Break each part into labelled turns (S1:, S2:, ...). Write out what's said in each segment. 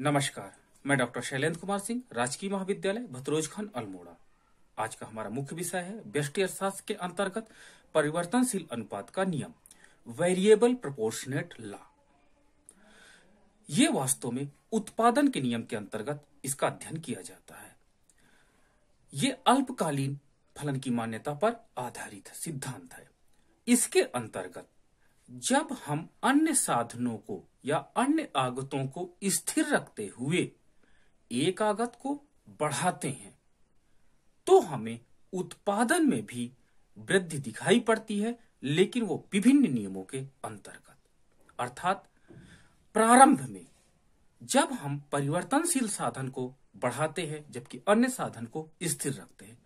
S1: नमस्कार, मैं डॉक्टर शैलेंद्र कुमार सिंह, राजकीय महाविद्यालय भतरोजखंड अल्मोड़ा। आज का हमारा मुख्य विषय है व्यष्टि अर्थशास्त्र के अंतर्गत परिवर्तनशील अनुपात का नियम, वेरिएबल प्रोपोर्शनेट लॉ। ये वास्तव में उत्पादन के नियम के अंतर्गत इसका अध्ययन किया जाता है। ये अल्पकालीन फलन की मान्यता पर आधारित सिद्धांत है। इसके अंतर्गत जब हम अन्य साधनों को या अन्य आगतों को स्थिर रखते हुए एक आगत को बढ़ाते हैं तो हमें उत्पादन में भी वृद्धि दिखाई पड़ती है, लेकिन वो विभिन्न नियमों के अंतर्गत। अर्थात प्रारंभ में जब हम परिवर्तनशील साधन को बढ़ाते हैं जबकि अन्य साधन को स्थिर रखते हैं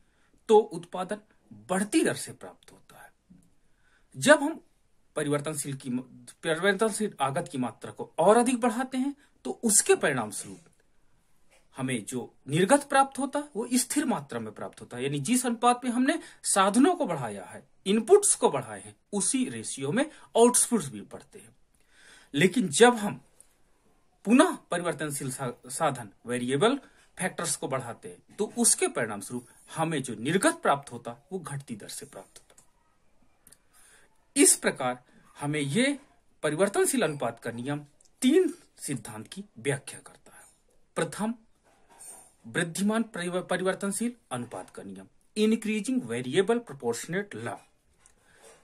S1: तो उत्पादन बढ़ती दर से प्राप्त होता है। जब हम परिवर्तनशील आगत की मात्रा को और अधिक बढ़ाते हैं तो उसके परिणाम स्वरूप हमें जो निर्गत प्राप्त होता है वो स्थिर मात्रा में प्राप्त होता है। यानी जिस अनुपात में हमने साधनों को बढ़ाया है, इनपुट्स को बढ़ाए हैं, उसी रेशियो में आउटपुट्स भी बढ़ते हैं। लेकिन जब हम पुनः परिवर्तनशील साधन वेरिएबल फैक्टर्स को बढ़ाते हैं तो उसके परिणाम स्वरूप हमें जो निर्गत प्राप्त होता वो घटती दर से प्राप्त होता। इस प्रकार हमें ये परिवर्तनशील अनुपात का नियम तीन सिद्धांत की व्याख्या करता है। प्रथम, वृद्धिमान परिवर्तनशील अनुपात का नियम, increasing variable proportionate law.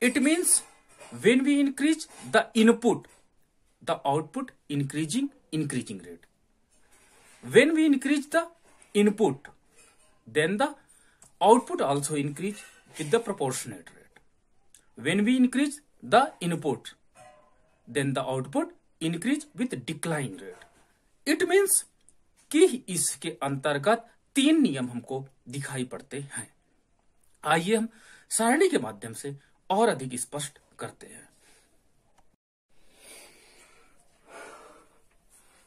S1: It means when we increase the input the output increasing rate. When we increase the input, then the output also increase with the proportionate rate. When we increase the input, then the output increase with decline rate. It means कि इसके अंतर्गत तीन नियम हमको दिखाई पड़ते हैं। आइए हम सारणी के माध्यम से और अधिक स्पष्ट करते हैं।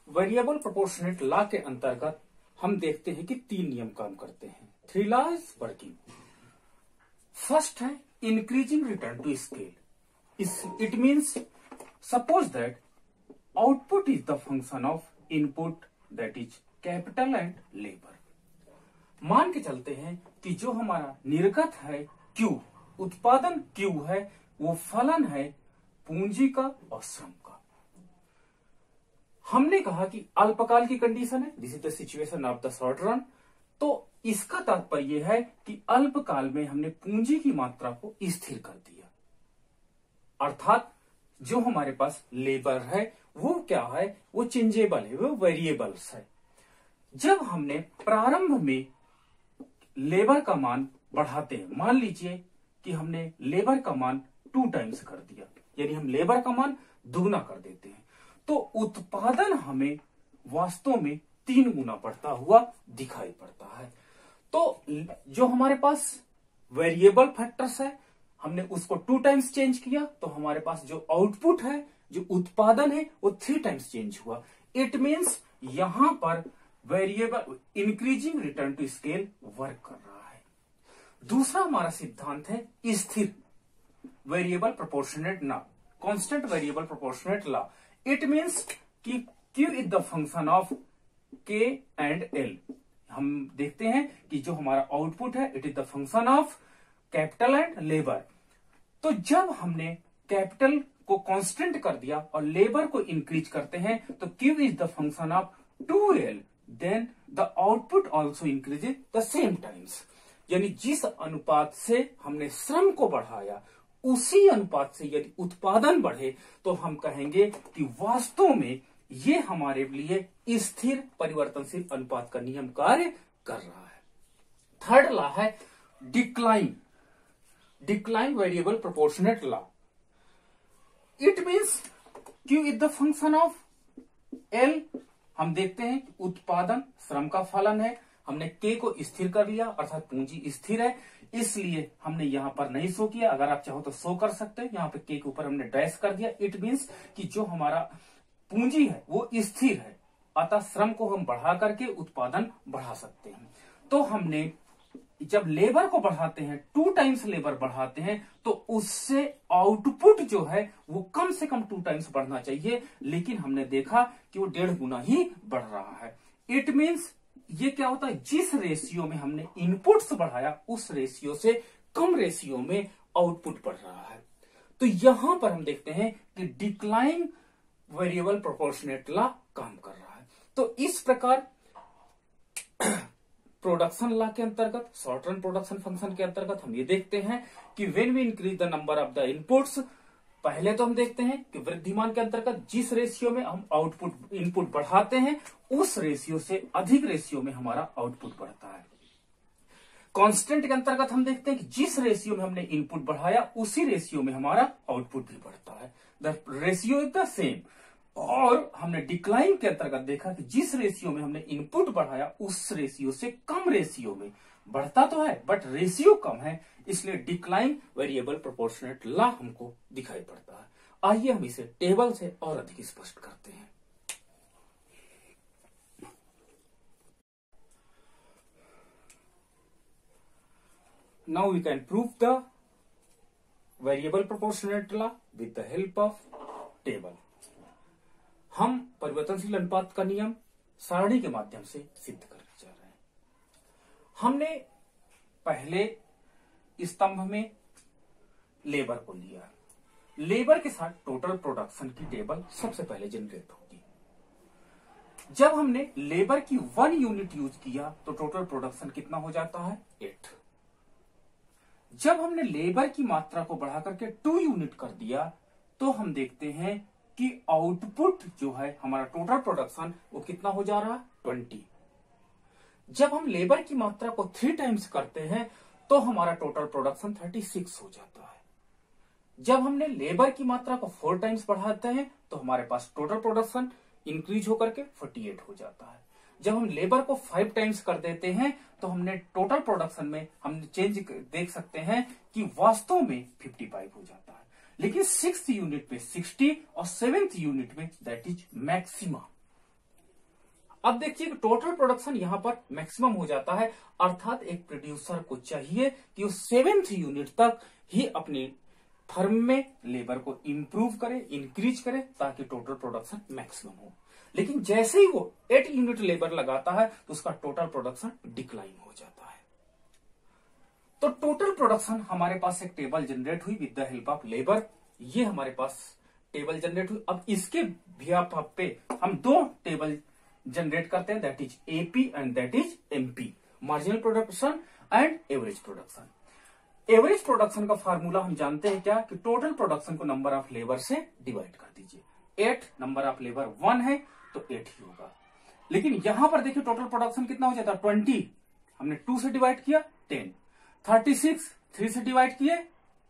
S1: वेरिएबल प्रोपोर्शनेट लॉ के अंतर्गत हम देखते हैं कि तीन नियम काम करते हैं। 3 laws वर्किंग। फर्स्ट है increasing return to scale. It means suppose that output is the function of input that is capital and labour. मान के चलते हैं कि जो हमारा निर्गत है Q, उत्पादन Q है, वो फलन है पूंजी का और श्रम का। हमने कहा कि अल्पकाल की कंडीशन है, this is the situation of the short run. तो इसका तात्पर्य है कि अल्पकाल में हमने पूंजी की मात्रा को स्थिर कर दिया। अर्थात जो हमारे पास लेबर है वो क्या है, वो चेंजेबल है, वो वेरिएबल्स है। जब हमने प्रारंभ में लेबर का मान बढ़ाते हैं, मान लीजिए कि हमने लेबर का मान 2 टाइम्स कर दिया, यानी हम लेबर का मान दुगना कर देते हैं, तो उत्पादन हमें वास्तव में 3 गुना बढ़ता हुआ दिखाई पड़ता है। तो जो हमारे पास वेरिएबल फैक्टर्स है हमने उसको 2 टाइम्स चेंज किया, तो हमारे पास जो आउटपुट है, जो उत्पादन है, वो 3 टाइम्स चेंज हुआ। इट मीन्स यहां पर variable increasing return to scale work कर रहा है। दूसरा हमारा सिद्धांत है स्थिर variable proportionate law, constant variable proportionate law. It means कि Q is the function of K and L। हम देखते हैं कि जो हमारा आउटपुट है it is the function of capital and labour. तो जब हमने कैपिटल को कांस्टेंट कर दिया और लेबर को इंक्रीज करते हैं तो Q is the function of 2L, then the output also increases the same times. यानी जिस अनुपात से हमने श्रम को बढ़ाया उसी अनुपात से यदि उत्पादन बढ़े तो हम कहेंगे कि वास्तव में ये हमारे लिए स्थिर परिवर्तनशील अनुपात का नियम कार्य कर रहा है। थर्ड लॉ है decline variable proportionate law. It means Q is the function of L। हम देखते हैं कि उत्पादन श्रम का फलन है, हमने K को स्थिर कर लिया अर्थात पूंजी स्थिर है, इसलिए हमने यहां पर नहीं शो किया। अगर आप चाहो तो शो कर सकते हैं, यहां पे K के ऊपर हमने डैश कर दिया। इट मीन्स कि जो हमारा पूंजी है वो स्थिर है, अतः श्रम को हम बढ़ा करके उत्पादन बढ़ा सकते हैं। तो हमने जब लेबर को बढ़ाते हैं, 2 टाइम्स लेबर बढ़ाते हैं, तो उससे आउटपुट जो है वो कम से कम 2 टाइम्स बढ़ना चाहिए, लेकिन हमने देखा कि वो 1.5 गुना ही बढ़ रहा है। इट मीन्स ये क्या होता है, जिस रेशियो में हमने इनपुट्स बढ़ाया उस रेशियो से कम रेशियो में आउटपुट बढ़ रहा है। तो यहां पर हम देखते हैं कि डिक्लाइन वेरिएबल प्रोपोर्शनेट लॉ काम कर रहा है। तो इस प्रकार प्रोडक्शन लॉ के अंतर्गत, शॉर्ट रन प्रोडक्शन फंक्शन के अंतर्गत हम ये देखते हैं कि when we increase the number of the inputs, पहले तो हम देखते हैं कि वृद्धिमान के अंतर्गत जिस रेशियो में हम आउटपुट इनपुट बढ़ाते हैं उस रेशियो से अधिक रेशियो में हमारा आउटपुट बढ़ता है। कांस्टेंट के अंतर्गत हम देखते हैं कि जिस रेशियो में हमने इनपुट बढ़ाया उसी रेशियो में हमारा आउटपुट भी बढ़ता है, the ratio is the same. और हमने डिक्लाइन के अंतर्गत देखा कि जिस रेशियो में हमने इनपुट बढ़ाया उस रेशियो से कम रेशियो में बढ़ता तो है बट रेशियो कम है, इसलिए डिक्लाइन वेरिएबल प्रोपोर्शनेट लॉ हमको दिखाई पड़ता है। आइए हम इसे टेबल से और अधिक स्पष्ट करते हैं। Now we can prove the variable proportionate law with the help of table. हम परिवर्तनशील अनुपात का नियम सारणी के माध्यम से सिद्ध करने जा रहे हैं। हमने पहले स्तंभ में लेबर को लिया, लेबर के साथ टोटल प्रोडक्शन की टेबल सबसे पहले जनरेट होगी। जब हमने लेबर की 1 यूनिट यूज किया तो टोटल प्रोडक्शन कितना हो जाता है, 8। जब हमने लेबर की मात्रा को बढ़ा करके 2 यूनिट कर दिया तो हम देखते हैं कि आउटपुट जो है हमारा टोटल प्रोडक्शन वो कितना हो जा रहा है, 20। जब हम लेबर की मात्रा को 3 टाइम्स करते हैं तो हमारा टोटल प्रोडक्शन 36 हो जाता है। जब हमने लेबर की मात्रा को 4 टाइम्स बढ़ाते हैं तो हमारे पास टोटल प्रोडक्शन इंक्रीज होकर के 48 हो जाता है। जब हम लेबर को 5 टाइम्स कर देते हैं तो हमने टोटल प्रोडक्शन में हम चेंज देख सकते हैं कि वास्तव में 55 हो जाता है, लेकिन 6th यूनिट में 60 और 7th यूनिट में दैट इज मैक्सिमम। अब देखिए कि टोटल प्रोडक्शन यहां पर मैक्सिमम हो जाता है, अर्थात एक प्रोड्यूसर को चाहिए कि वो 7th यूनिट तक ही अपनी फर्म में लेबर को इंप्रूव करे, इंक्रीज करे, ताकि टोटल प्रोडक्शन मैक्सिमम हो। लेकिन जैसे ही वो 8 यूनिट लेबर लगाता है तो उसका टोटल प्रोडक्शन डिक्लाइन हो जाता है। तो टोटल प्रोडक्शन हमारे पास एक टेबल जनरेट हुई with the help of labour, ये हमारे पास टेबल जनरेट हुई। अब इसके बेसिस पे हम 2 टेबल जनरेट करते हैं, that is AP and that is MP, marginal production and average production. Average production का फार्मूला हम जानते हैं क्या, कि टोटल प्रोडक्शन को नंबर ऑफ लेबर से डिवाइड कर दीजिए। 8 नंबर ऑफ लेबर 1 है तो 8 ही होगा। लेकिन यहां पर देखिए टोटल प्रोडक्शन कितना हो जाता है, 20 हमने 2 से डिवाइड किया 10, 36 3 से डिवाइड किए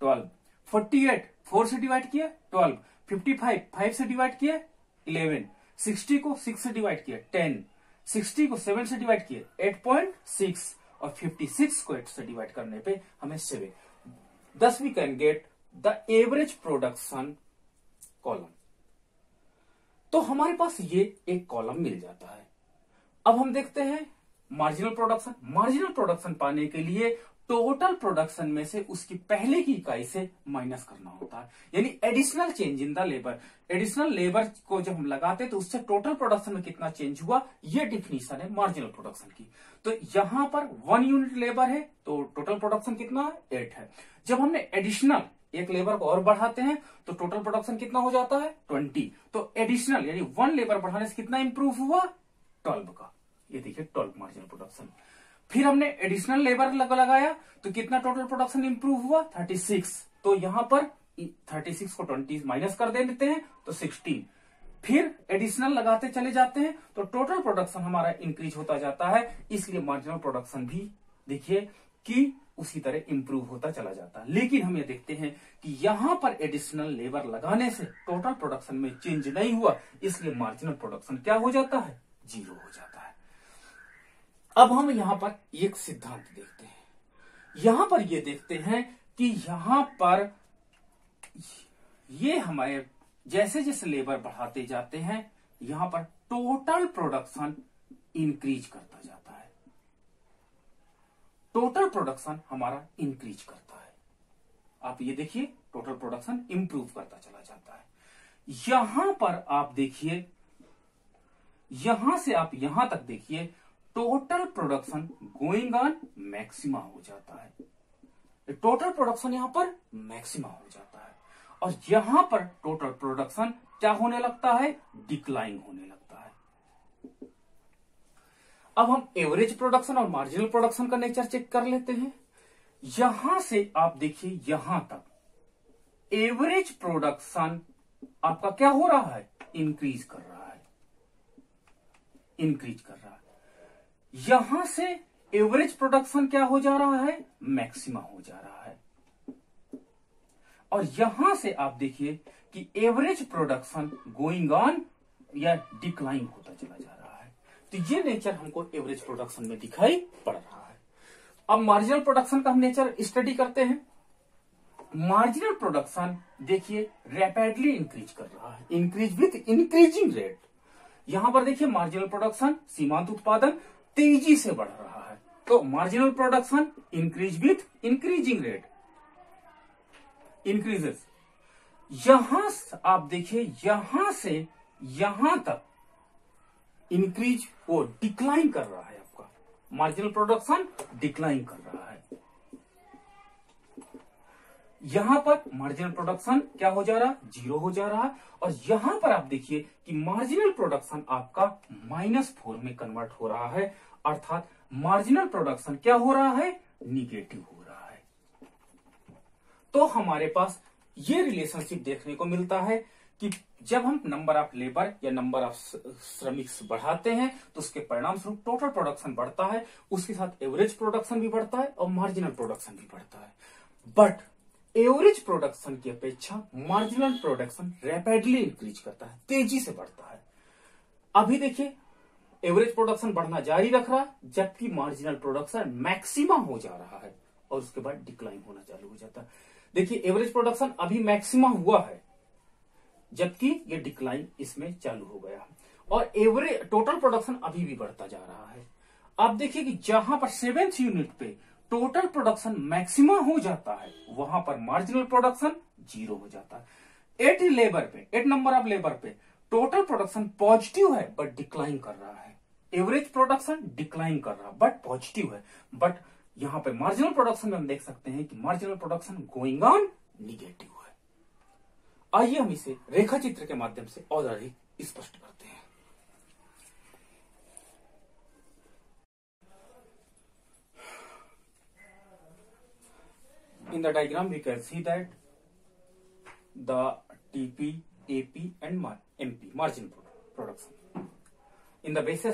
S1: 12, 48 4 से डिवाइड किए 12, 55 5 से डिवाइड किए 11, 60 को 6 से डिवाइड किए 10, 60 को 7 से डिवाइड किए 8.6 और 56 को 8 से डिवाइड करने पे हमें 7। Thus we can get the average production column. तो हमारे पास ये एक कॉलम मिल जाता है। अब हम देखते हैं मार्जिनल प्रोडक्शन। मार्जिनल प्रोडक्शन पाने के लिए टोटल प्रोडक्शन में से उसकी पहले की इकाई से माइनस करना होता है, यानी additional change in the labour. Additional labour को जब हम लगाते हैं तो उससे टोटल प्रोडक्शन में कितना चेंज हुआ, ये डिफिनीशन है मार्जिनल प्रोडक्शन की। तो यहां पर 1 यूनिट लेबर है तो टोटल प्रोडक्शन कितना है, 8 है। जब हमने एडिशनल एक लेबर को और बढ़ाते हैं तो टोटल प्रोडक्शन कितना हो जाता है, 20। तो एडिशनल यानी 1 लेबर बढ़ाने से कितना इंप्रूव हुआ, 12 का। ये देखिए 12 मार्जिनल प्रोडक्शन। फिर हमने एडिशनल लेबर लगाया तो कितना टोटल प्रोडक्शन इंप्रूव हुआ, 36। तो यहां पर 36 को 20 माइनस कर देते हैं तो 16। फिर एडिशनल लगाते चले जाते हैं तो टोटल प्रोडक्शन हमारा इंक्रीज होता जाता है, इसलिए मार्जिनल प्रोडक्शन भी देखिए कि उसी तरह इंप्रूव होता चला जाता है। लेकिन हम ये देखते हैं कि यहां पर एडिशनल लेबर लगाने से टोटल प्रोडक्शन में चेंज नहीं हुआ, इसलिए मार्जिनल प्रोडक्शन क्या हो जाता है, 0 हो जाता है। अब हम यहां पर एक सिद्धांत देखते हैं। यहां पर ये देखते हैं कि यहां पर ये हमारे जैसे जैसे लेबर बढ़ाते जाते हैं यहां पर टोटल प्रोडक्शन इंक्रीज करता जाता है। टोटल प्रोडक्शन हमारा इंक्रीज करता है। आप ये देखिए, टोटल प्रोडक्शन इंप्रूव करता चला जाता है। यहां पर आप देखिए, यहां से आप यहां तक देखिए, total production going on maxima हो जाता है। टोटल प्रोडक्शन यहां पर मैक्सिमा हो जाता है और यहां पर टोटल प्रोडक्शन क्या होने लगता है, डिक्लाइन होने लगता है। अब हम एवरेज प्रोडक्शन और मार्जिनल प्रोडक्शन का नेचर चेक कर लेते हैं। यहां से आप देखिए, यहां तक एवरेज प्रोडक्शन आपका क्या हो रहा है, इंक्रीज कर रहा है, इंक्रीज कर रहा है। यहां से एवरेज प्रोडक्शन क्या हो जा रहा है, मैक्सिमा हो जा रहा है। और यहां से आप देखिए कि एवरेज प्रोडक्शन गोइंग ऑन या डिक्लाइन होता चला जा रहा है। तो ये नेचर हमको एवरेज प्रोडक्शन में दिखाई पड़ रहा है। अब मार्जिनल प्रोडक्शन का हम नेचर स्टडी करते हैं। मार्जिनल प्रोडक्शन देखिए रैपिडली इंक्रीज कर रहा है, इंक्रीज विथ इंक्रीजिंग रेट। यहां पर देखिए मार्जिनल प्रोडक्शन, सीमांत उत्पादन तेजी से बढ़ रहा है। तो marginal production increase with increasing rate, increases. यहां आप देखिए, यहां से यहां तक इंक्रीज वो डिक्लाइन कर रहा है। आपका मार्जिनल प्रोडक्शन डिक्लाइन कर रहा है। यहां पर मार्जिनल प्रोडक्शन क्या हो जा रहा है, जीरो हो जा रहा है। और यहां पर आप देखिए कि मार्जिनल प्रोडक्शन आपका -4 में कन्वर्ट हो रहा है, अर्थात मार्जिनल प्रोडक्शन क्या हो रहा है, निगेटिव हो रहा है। तो हमारे पास ये रिलेशनशिप देखने को मिलता है कि जब हम नंबर ऑफ लेबर या नंबर ऑफ श्रमिक्स बढ़ाते हैं तो उसके परिणाम स्वरूप टोटल प्रोडक्शन बढ़ता है, उसके साथ एवरेज प्रोडक्शन भी बढ़ता है और मार्जिनल प्रोडक्शन भी बढ़ता है। बट एवरेज प्रोडक्शन की अपेक्षा मार्जिनल प्रोडक्शन रैपिडली इंक्रीज करता है, तेजी से बढ़ता है। अभी देखिए एवरेज प्रोडक्शन बढ़ना जारी रख रहा है, जबकि मार्जिनल प्रोडक्शन मैक्सिमा हो जा रहा है और उसके बाद डिक्लाइन होना चालू हो जाता है। देखिए एवरेज प्रोडक्शन अभी मैक्सिमा हुआ है, जबकि ये डिक्लाइन इसमें चालू हो गया और एवरेज टोटल प्रोडक्शन अभी भी बढ़ता जा रहा है। आप देखिए कि जहां पर 7th यूनिट पे टोटल प्रोडक्शन मैक्सिमा हो जाता है, वहां पर मार्जिनल प्रोडक्शन जीरो हो जाता है। 8 नंबर ऑफ लेबर पे टोटल प्रोडक्शन पॉजिटिव है बट डिक्लाइन कर रहा है, एवरेज प्रोडक्शन डिक्लाइन कर रहा है बट पॉजिटिव है। बट यहां पे मार्जिनल प्रोडक्शन में हम देख सकते हैं कि marginal production going on negative है। आइए हम इसे रेखा चित्र के माध्यम से और अधिक स्पष्ट करते हैं। In the diagram we can see that the TP, AP and MP marginal production. In the base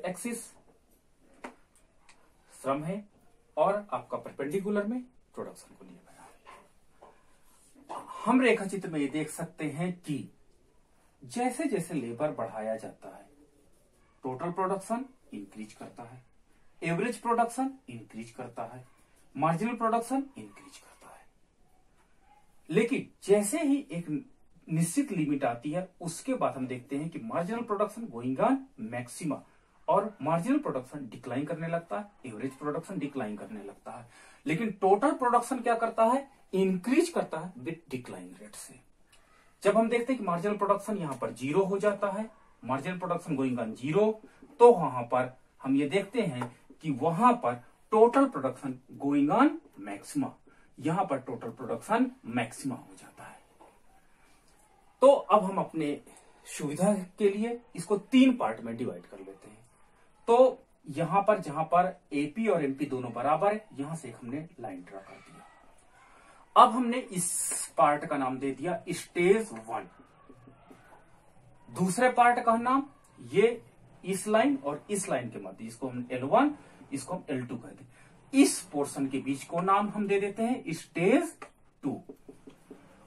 S1: axis श्रम है और आपका परपेंडिकुलर में प्रोडक्शन को लिया गया। हम रेखा चित्र में ये देख सकते हैं कि जैसे जैसे लेबर बढ़ाया जाता है, टोटल प्रोडक्शन इंक्रीज करता है, एवरेज प्रोडक्शन इंक्रीज करता है, मार्जिनल प्रोडक्शन इंक्रीज करता है। लेकिन जैसे ही एक निश्चित लिमिट आती है, उसके बाद हम देखते हैं कि marginal production going on maxima और मार्जिनल प्रोडक्शन डिक्लाइन करने लगता है, एवरेज प्रोडक्शन डिक्लाइन करने लगता है। लेकिन टोटल प्रोडक्शन क्या करता है, इंक्रीज करता है विद डिक्लाइन रेट से। जब हम देखते हैं कि मार्जिनल प्रोडक्शन यहां पर जीरो हो जाता है, marginal production going on zero, तो वहां पर हम ये देखते हैं कि वहां पर total production going on maxima, यहां पर टोटल प्रोडक्शन मैक्सिमा हो जाता है। तो अब हम अपने सुविधा के लिए इसको 3 पार्ट में डिवाइड कर लेते हैं। तो यहां पर जहां पर एपी और एमपी दोनों बराबर है, यहां से एक हमने लाइन ड्रा कर दिया। अब हमने इस पार्ट का नाम दे दिया स्टेज 1। दूसरे पार्ट का नाम ये इस लाइन और इस लाइन के मध्य, इसको हम L1, इसको हम L2 कहते हैं। इस पोर्शन के बीच को नाम हम दे देते हैं स्टेज 2।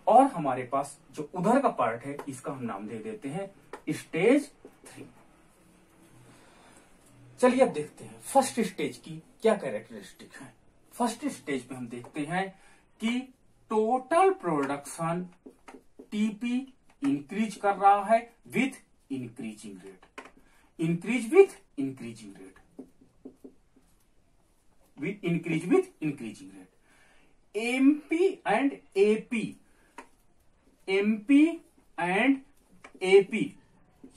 S1: और हमारे पास जो उधर का पार्ट है, इसका हम नाम दे देते हैं स्टेज 3। चलिए अब देखते हैं फर्स्ट स्टेज की क्या कैरेक्टरिस्टिक है। फर्स्ट स्टेज में हम देखते हैं कि टोटल प्रोडक्शन टीपी इंक्रीज कर रहा है with increasing rate, increase with increasing rate. With increasing rate. MP and AP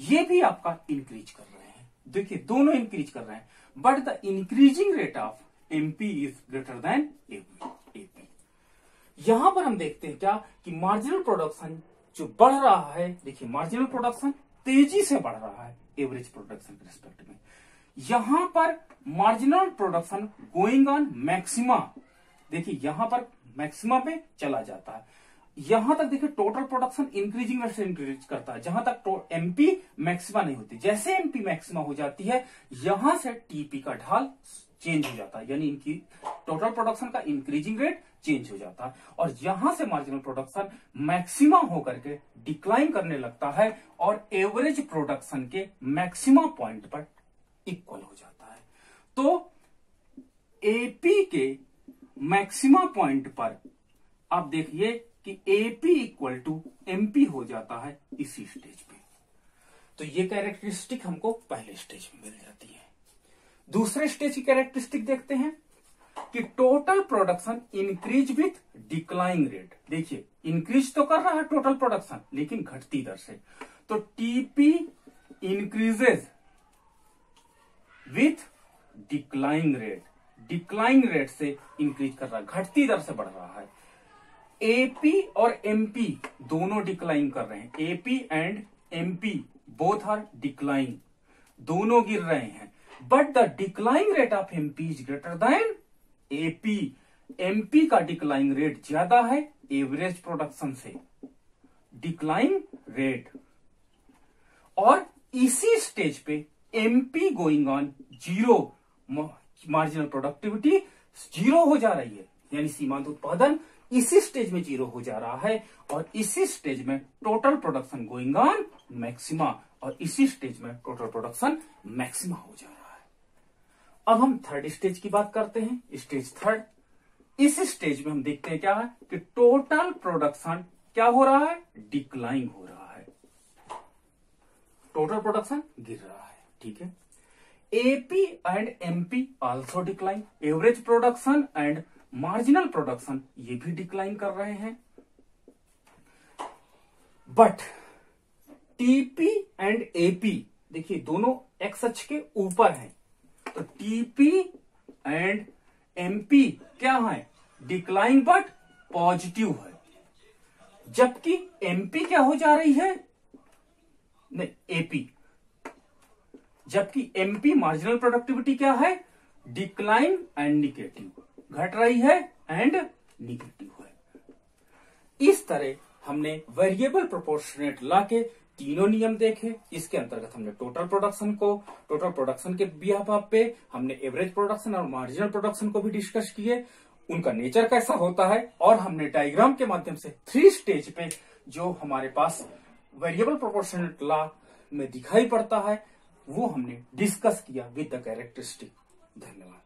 S1: ये भी आपका इंक्रीज कर रहे हैं। देखिए दोनों इंक्रीज कर रहे हैं, but the increasing rate of MP is greater than AP. यहां पर हम देखते हैं क्या कि मार्जिनल प्रोडक्शन जो बढ़ रहा है, देखिए मार्जिनल प्रोडक्शन तेजी से बढ़ रहा है एवरेज प्रोडक्शन के रिस्पेक्ट में। यहां पर marginal production going on maxima, देखिए यहां पर मैक्सिमा पे चला जाता है। यहां तक देखिए टोटल प्रोडक्शन इंक्रीजिंग रेट से इंक्रीज करता है, जहां तक एमपी मैक्सिमा नहीं होती। जैसे एमपी मैक्सिमा हो जाती है, यहां से टीपी का ढाल चेंज हो जाता है, यानी इनकी टोटल प्रोडक्शन का इंक्रीजिंग रेट चेंज हो जाता है, और यहां से मार्जिनल प्रोडक्शन मैक्सिमा होकर के डिक्लाइन करने लगता है और एवरेज प्रोडक्शन के मैक्सिमा पॉइंट पर इक्वल हो जाता है। तो एपी के मैक्सिमा पॉइंट पर आप देखिए कि एपी इक्वल टू एमपी हो जाता है इसी स्टेज पे। तो ये कैरेक्टरिस्टिक हमको पहले स्टेज में मिल जाती है। दूसरे स्टेज की कैरेक्टरिस्टिक देखते हैं कि total production increase with declining rate. देखिए इंक्रीज तो कर रहा है टोटल प्रोडक्शन, लेकिन घटती दर से। तो TP increases with declining rate, declining rate से इंक्रीज कर रहा है, घटती दर से बढ़ रहा है। एपी और एमपी दोनों डिक्लाइन कर रहे हैं। AP and MP both are decline, दोनों गिर रहे हैं, but the declining rate of MP is greater than AP. MP का डिक्लाइन रेट ज्यादा है एवरेज प्रोडक्शन से, डिक्लाइन रेट। और इसी स्टेज पे MP going on zero, marginal productivity zero हो जा रही है, यानी सीमांत उत्पादन इसी स्टेज में जीरो हो जा रहा है, और इसी स्टेज में total production going on maxima, और इसी स्टेज में टोटल प्रोडक्शन मैक्सिमा हो जा रहा है। अब हम थर्ड स्टेज की बात करते हैं, स्टेज थर्ड। इस स्टेज में हम देखते हैं क्या है कि टोटल प्रोडक्शन क्या हो रहा है, डिक्लाइन हो रहा है, टोटल प्रोडक्शन गिर रहा है। ठीक है, AP and MP also decline, average production and marginal production ये भी डिक्लाइन कर रहे हैं, बट टीपी एंड एपी देखिए दोनों एक्स अक्ष के ऊपर हैं। तो टीपी एंड एमपी क्या है, डिक्लाइन बट पॉजिटिव है, जबकि एमपी क्या हो जा रही है, नहीं एपी, जबकि एमपी मार्जिनल प्रोडक्टिविटी क्या है, डिक्लाइन एंड निगेटिव, घट रही है एंड निगेटिव है। इस तरह हमने वेरिएबल प्रोपोर्शनेट लॉ के तीनों नियम देखे। इसके अंतर्गत हमने टोटल प्रोडक्शन के बिहाफ पे हमने एवरेज प्रोडक्शन और मार्जिनल प्रोडक्शन को भी डिस्कस किए, उनका नेचर कैसा होता है, और हमने डायग्राम के माध्यम से 3 स्टेज पे जो हमारे पास वेरिएबल प्रोपोर्शनेट लॉ में दिखाई पड़ता है वो हमने डिस्कस किया विद द कैरेक्टरिस्टिक। धन्यवाद।